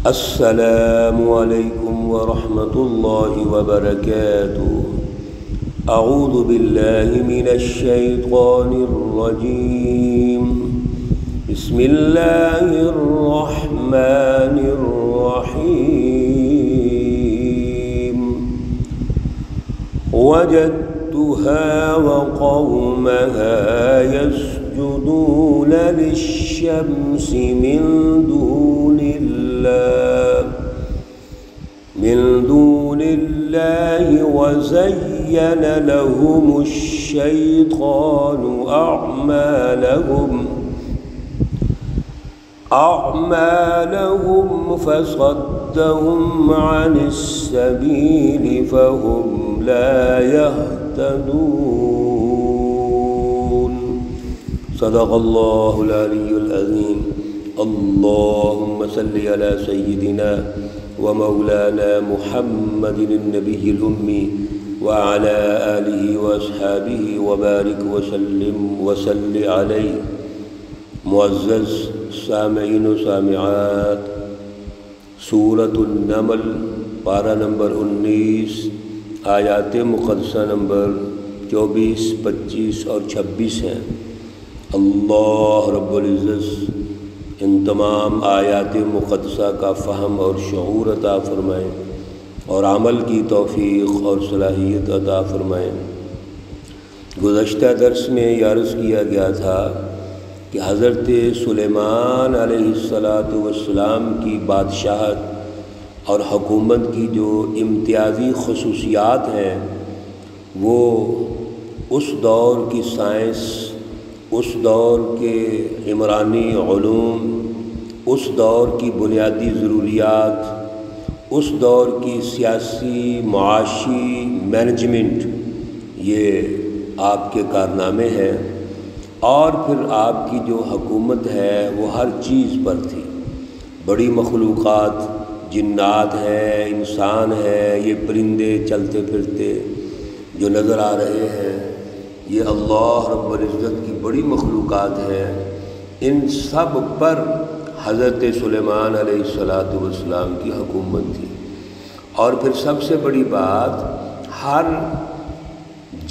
السلام علیکم ورحمۃ اللہ وبرکاتہ۔ اعوذ باللہ من الشیطان الرجیم، بسم اللہ الرحمن الرحیم۔ وجدتها وقومها يسجدون للشمس من دون الله وزين لهم الشيطان أعمالهم فصدهم عن السبيل فهم لا يهتدون۔ صدق الله العلي العظيم۔ اللهم صل على سيدنا ومولانا محمد النبي الأمي وعلى آله وأصحابه وبارك وسلم عليه۔ معزز سامعین و سامعات، سورۃ النمل پارہ نمبر 19 آیات مقدسہ نمبر 24، 25 اور 26 ہیں۔ اللہ رب العزت ان تمام آیات مقدسہ کا فہم اور شعور عطا فرمائیں اور عمل کی توفیق اور صلاحیت عطا فرمائیں۔ گزشتہ درس میں یہ عرض کیا گیا تھا کہ حضرت سلیمان علیہ السلام کی بادشاہت اور حکومت کی جو امتیازی خصوصیات ہیں وہ اس دور کی سائنس، اس دور کے عمرانی علوم، اس دور کی بنیادی ضروریات، اس دور کی سیاسی معاشی مینجمنٹ، یہ آپ کے کارنامے ہیں۔ اور پھر آپ کی جو حکومت ہے وہ ہر چیز پر تھی۔ بڑی مخلوقات، جنات ہیں، انسان ہیں، یہ پرندے چلتے پھرتے جو نظر آ رہے ہیں، یہ اللہ رب العزت کی بڑی مخلوقات ہیں۔ ان سب پر حضرت سلیمان علیہ السلام کی حکومت تھی۔ اور پھر سب سے بڑی بات، ہر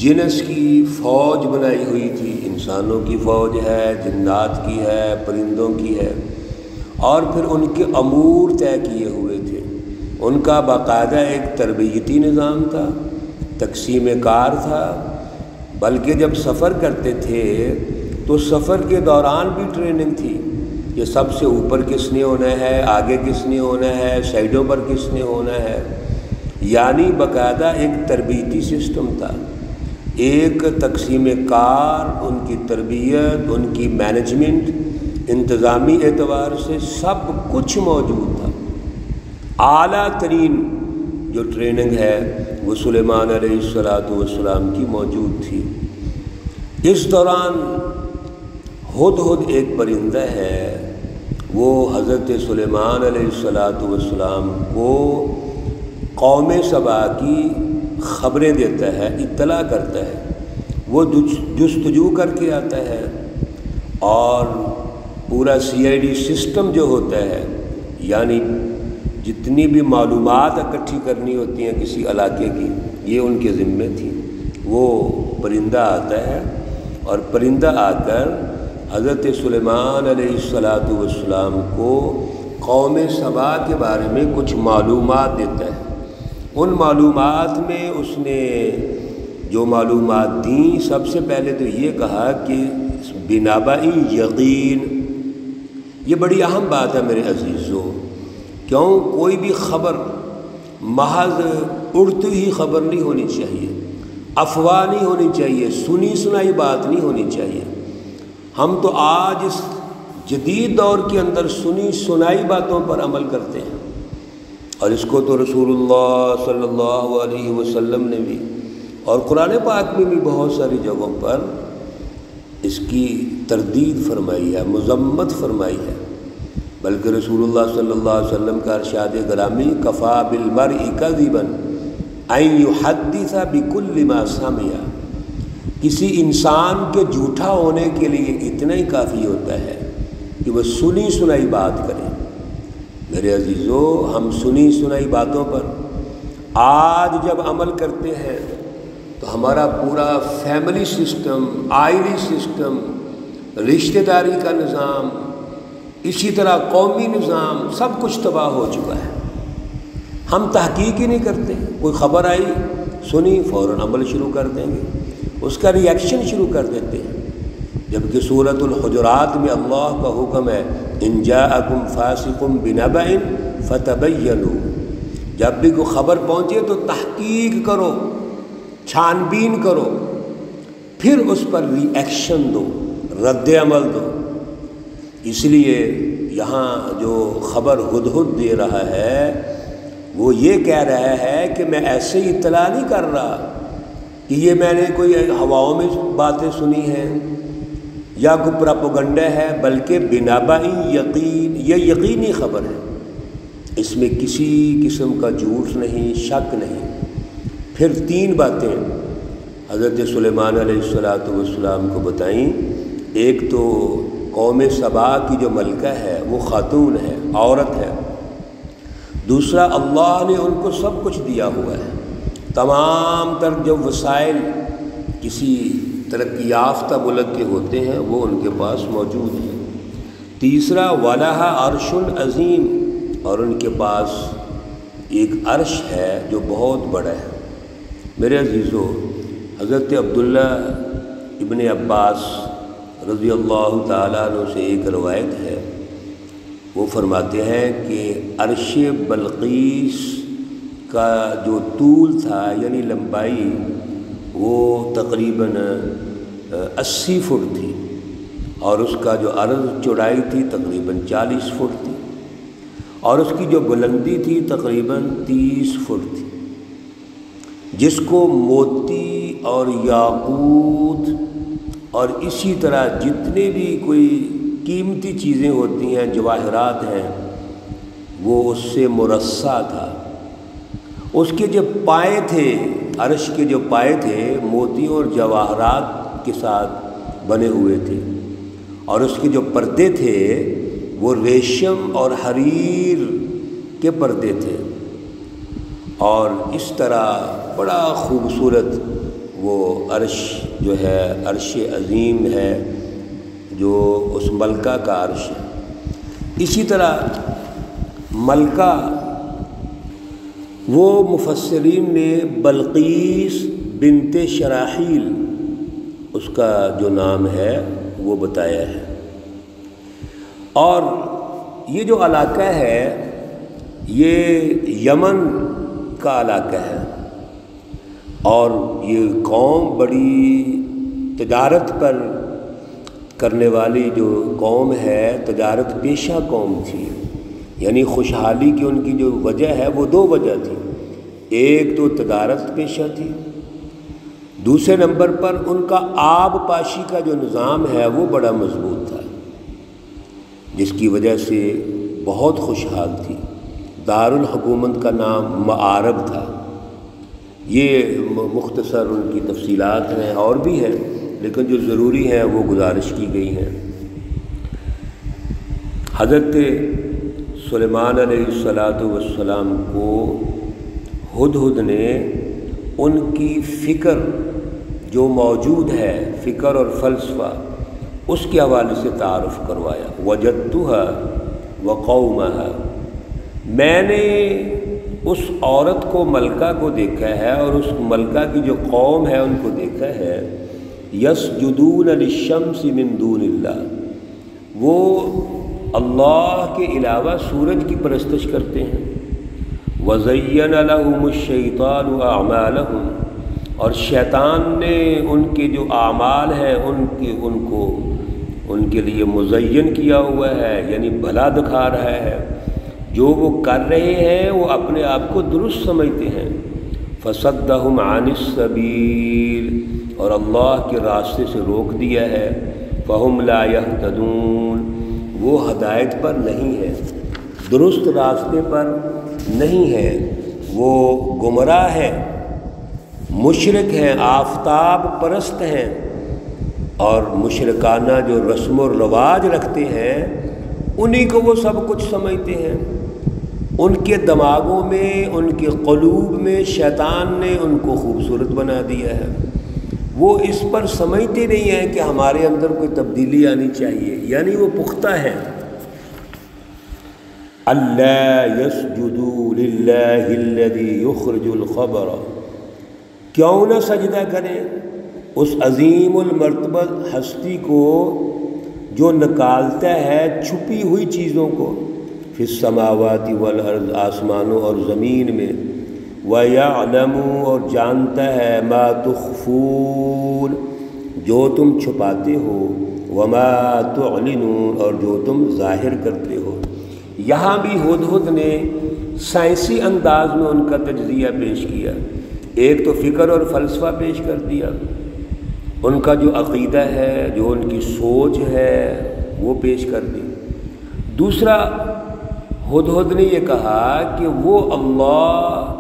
جنس کی فوج بنائی ہوئی تھی۔ انسانوں کی فوج ہے، جنات کی ہے، پرندوں کی ہے، اور پھر ان کے امور طے کیے ہوئے تھے۔ ان کا باقاعدہ ایک تربیتی نظام تھا، تقسیم کار تھا، بلکہ جب سفر کرتے تھے تو سفر کے دوران بھی ٹریننگ تھی کہ سب سے اوپر کس نے ہونا ہے، آگے کس نے ہونا ہے، سائڈوں پر کس نے ہونا ہے، یعنی باقاعدہ ایک تربیتی سسٹم تھا، ایک تقسیم کار، ان کی تربیت، ان کی مینجمنٹ، انتظامی اعتبار سے سب کچھ موجود تھا۔ اعلیٰ ترین جو ٹریننگ ہے وہ سلیمان علیہ السلام کی موجود تھی۔ اس دوران ہدہد ایک پرندہ ہے، وہ حضرت سلیمان علیہ السلام کو قوم سبا کی خبریں دیتا ہے، اطلاع کرتا ہے۔ وہ جستجو کر کے آتا ہے اور پورا CID سسٹم جو ہوتا ہے، یعنی جتنی بھی معلومات اکٹھی کرنی ہوتی ہیں کسی علاقے کی، یہ ان کے ذمے تھی۔ وہ پرندہ آتا ہے اور پرندہ آ کر حضرت سلیمان علیہ السلام کو قوم سبا کے بارے میں کچھ معلومات دیتا ہے۔ ان معلومات میں اس نے جو معلومات دیں، سب سے پہلے تو یہ کہا کہ بنبأ یقین، یہ بڑی اہم بات ہے میرے عزیزو۔ کیوں؟ کوئی بھی خبر محض اڑتی ہی خبر نہیں ہونی چاہیے، افواہ نہیں ہونی چاہیے، سنی سنائی بات نہیں ہونی چاہیے۔ ہم تو آج اس جدید دور کے اندر سنی سنائی باتوں پر عمل کرتے ہیں، اور اس کو تو رسول اللہ صلی اللہ علیہ وسلم نے بھی اور قرآن پاک میں بھی بہت ساری جگہوں پر اس کی تردید فرمائی ہے، مذمت فرمائی ہے۔ بلکہ رسول اللہ صلی اللہ علیہ وسلم کا ارشاد گرامی، کفا بالمرء کذبا ان یحدث بکل ما سمع، کسی انسان کے جھوٹا ہونے کے لیے اتنا ہی کافی ہوتا ہے کہ وہ سنی سنائی بات کرے۔ میرے عزیزو، ہم سنی سنائی باتوں پر آج جب عمل کرتے ہیں تو ہمارا پورا فیملی سسٹم، آئلی سسٹم، رشتہ داری کا نظام، اسی طرح قومی نظام، سب کچھ تباہ ہو چکا ہے۔ ہم تحقیق ہی نہیں کرتے، کوئی خبر آئی سنی فوراً عمل شروع کر دیں گے، اس کا ری ایکشن شروع کر دیتے ہیں، جبکہ سورۃ الحجرات میں اللہ کا حکم ہے ان جاءکم فاسق بنبأ فتبینوا، جب بھی کوئی خبر پہنچے تو تحقیق کرو، چھان بین کرو، پھر اس پر ری ایکشن دو، رد عمل دو۔ اس لیے یہاں جو خبر ہدہد دے رہا ہے وہ یہ کہہ رہا ہے کہ میں ایسے ہی اطلاع نہیں کر رہا کہ یہ میں نے کوئی ہواؤں میں باتیں سنی ہیں یا کوئی پراپوگنڈا ہے، بلکہ بنبأ یقین، یہ یقینی خبر ہے، اس میں کسی قسم کا جھوٹ نہیں، شک نہیں۔ پھر 3 باتیں حضرت سلیمان علیہ السلام کو بتائیں۔ ایک تو قوم سبا کی جو ملکہ ہے وہ خاتون ہے، عورت ہے۔ دوسرا، اللہ نے ان کو سب کچھ دیا ہوا ہے، تمام تر جو وسائل کسی ترقی یافتہ ملک کے ہوتے ہیں وہ ان کے پاس موجود ہیں۔ تیسرا، وَلَهَا عَرْشٌ عَظِيمٌ، اور ان کے پاس ایک عرش ہے جو بہت بڑا ہے۔ میرے عزیزو، حضرت عبداللہ ابن عباس رضی اللہ تعالیٰ عنہ سے ایک روایت ہے، وہ فرماتے ہیں کہ عرش بلقیس کا جو طول تھا یعنی لمبائی، وہ تقریباً 80 فٹ تھی، اور اس کا جو عرض چوڑائی تھی تقریباً 40 فٹ تھی، اور اس کی جو بلندی تھی تقریباً 30 فٹ تھی، جس کو موتی اور یاقوت اور اسی طرح جتنے بھی کوئی قیمتی چیزیں ہوتی ہیں، جواہرات ہیں، وہ اس سے مرصع تھا۔ اس کے جو پائے تھے، عرش کے جو پائے تھے، موتیوں اور جواہرات کے ساتھ بنے ہوئے تھے، اور اس کے جو پردے تھے وہ ریشم اور حریر کے پردے تھے، اور اس طرح بڑا خوبصورت وہ عرش جو ہے، عرش عظیم ہے جو اس ملکہ کا عرش ہے۔ اسی طرح ملکہ، وہ مفسرین نے بلقیس بنت شراحیل اس کا جو نام ہے وہ بتایا ہے، اور یہ جو علاقہ ہے یہ یمن کا علاقہ ہے، اور یہ قوم بڑی تجارت پر کرنے والی جو قوم ہے، تجارت پیشہ قوم تھی، یعنی خوشحالی کی ان کی جو وجہ ہے وہ 2 وجہ تھی۔ ایک تو تجارت پیشہ تھی، دوسرے نمبر پر ان کا آب پاشی کا جو نظام ہے وہ بڑا مضبوط تھا، جس کی وجہ سے بہت خوشحال تھی۔ دارالحکومت کا نام معارب تھا۔ یہ مختصر ان کی تفصیلات ہیں، اور بھی ہیں، لیکن جو ضروری ہیں وہ گزارش کی گئی ہیں۔ حضرت سلیمان علیہ السلام کو ہدہد نے ان کی فکر جو موجود ہے، فکر اور فلسفہ، اس کے حوالے سے تعارف کروایا۔ وجدتها وقومها، میں نے اس عورت کو، ملکہ کو دیکھا ہے، اور اس ملکہ کی جو قوم ہے ان کو دیکھا ہے، یسجدون للشمس من دون اللہ، وہ اللہ کے علاوہ سورج کی پرستش کرتے ہیں۔ وزین لهم الشیطان اعمالهم، اور شیطان نے ان کے جو اعمال ہیں ان کے لیے مزین کیا ہوا ہے، یعنی بھلا دکھا رہا ہے۔ جو وہ کر رہے ہیں وہ اپنے آپ کو درست سمجھتے ہیں۔ فصدہم عن السبیل، اور اللہ کے راستے سے روک دیا ہے۔ فہم لا یہتدون، وہ ہدایت پر نہیں ہے، درست راستے پر نہیں ہے، وہ گمراہ ہے، مشرک ہیں، آفتاب پرست ہیں، اور مشرکانہ جو رسم و رواج رکھتے ہیں انہی کو وہ سب کچھ سمجھتے ہیں۔ ان کے دماغوں میں، ان کے قلوب میں شیطان نے ان کو خوبصورت بنا دیا ہے۔ وہ اس پر سمجھتے نہیں ہیں کہ ہمارے اندر کوئی تبدیلی آنی چاہیے، یعنی وہ پختہ ہے۔ اللہ یسجدوا للہ الذی یخرج الخبر، کیوں نہ سجدہ کریں اس عظیم المرتبہ ہستی کو جو نکالتا ہے چھپی ہوئی چیزوں کو، فی السماوات والارض، آسمانوں اور زمین میں، وَيَعْلَمُ، اور جانتا ہے، مَا تُخْفُونَ، جو تم چھپاتے ہو، وَمَا تُعْلِنُونَ، اور جو تم ظاہر کرتے ہو۔ یہاں بھی ہدہد نے سائنسی انداز میں ان کا تجزیہ پیش کیا۔ ایک تو فکر اور فلسفہ پیش کر دیا، ان کا جو عقیدہ ہے، جو ان کی سوچ ہے وہ پیش کر دی۔ دوسرا، ہدہد نے یہ کہا کہ وہ اللہ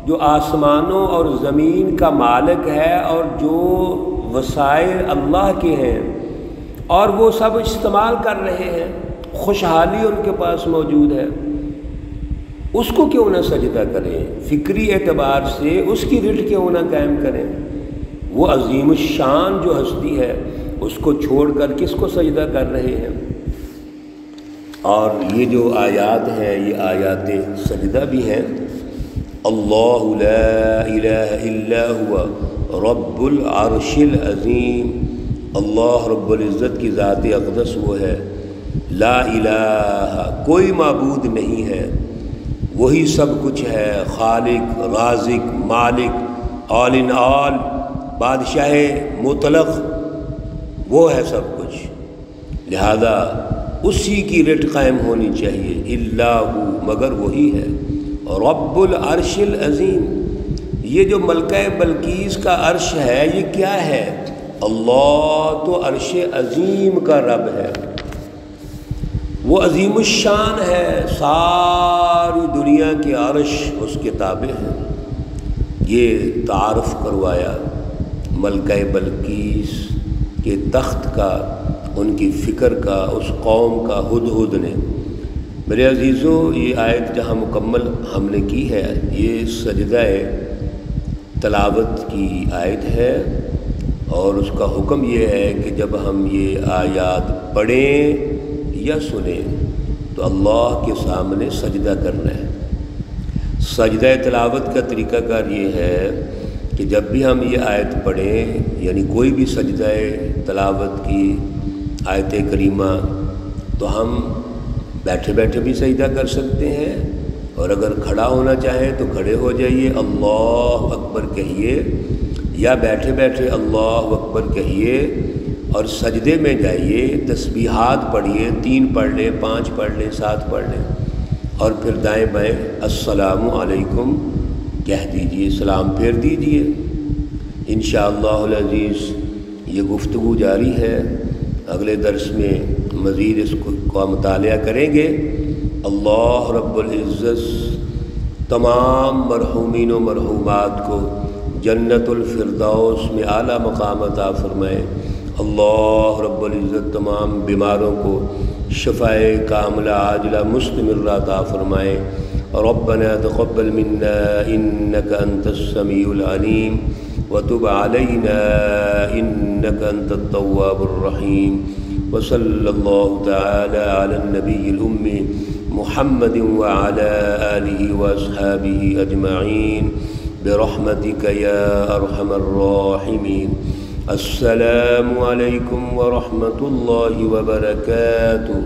جو آسمانوں اور زمین کا مالک ہے اور جو وسائل اللہ کے ہیں اور وہ سب استعمال کر رہے ہیں، خوشحالی ان کے پاس موجود ہے، اس کو کیوں نہ سجدہ کریں؟ فکری اعتبار سے اس کی رٹ کیوں نہ قائم کریں؟ وہ عظیم الشان جو ہستی ہے اس کو چھوڑ کر کس کو سجدہ کر رہے ہیں؟ اور یہ جو آیات ہیں یہ آیات سجدہ بھی ہیں۔ اللہ لا الہ الا ہوا رب العرش العظیم، اللہ رب العزت کی ذات اقدس وہ ہے، لا الہ، کوئی معبود نہیں ہے، وہی سب کچھ ہے، خالق، رازق، مالک، آل ان آل، بادشاہ مطلق، وہ ہے سب کچھ، لہذا اسی کی رٹ قائم ہونی چاہیے، اللہ، مگر وہی ہے، رب العرش العظیم۔ یہ جو ملکہ بلقیس کا عرش ہے یہ کیا ہے؟ اللہ تو عرش عظیم کا رب ہے، وہ عظیم الشان ہے، ساری دنیا کے عرش اس کے تابع ہیں۔ یہ تعارف کروایا ملکہ بلقیس کے تخت کا، ان کی فکر کا، اس قوم کا ہدہد نے۔ میرے عزیزوں، یہ آیت جہاں مکمل ہم نے کی ہے، یہ سجدہ تلاوت کی آیت ہے، اور اس کا حکم یہ ہے کہ جب ہم یہ آیات پڑھیں یا سنیں تو اللہ کے سامنے سجدہ کرنا ہے۔ سجدہ تلاوت کا طریقہ کار یہ ہے کہ جب بھی ہم یہ آیت پڑھیں، یعنی کوئی بھی سجدہ تلاوت کی آیت کریمہ، تو ہم بیٹھے بیٹھے بھی سجدہ کر سکتے ہیں، اور اگر کھڑا ہونا چاہیں تو کھڑے ہو جائیے، اللہ اکبر کہیے، یا بیٹھے بیٹھے اللہ اکبر کہیے اور سجدے میں جائیے، تسبیحات پڑھیے، 3 پڑھ لیں، 5 پڑھ لیں، 7 پڑھ لیں، اور پھر دائیں بائیں السلام علیکم کہہ دیجئے، سلام پھیر دیجئے۔ انشاءاللہ العزیز یہ گفتگو جاری ہے، اگلے درس میں مزید اس کو مطالعہ کریں گے۔ اللہ رب العزت تمام مرحومین و مرحومات کو جنت الفردوس میں اعلیٰ مقام عطا فرمائے۔ اللہ رب العزت تمام بیماروں کو شفائے کاملہ عاجلہ مستمرہ عطا فرمائے۔ ربنا تقبل منا انك انت السمیع العلیم وتب علینا انك انت التواب الرحیم، وصلی اللہ تعالی علی النبی الأمی محمد وعلى آلہ واصحابہ اجمعین برحمتک یا ارحم الراحمین۔ السلام علیکم ورحمۃ اللہ وبرکاتہ۔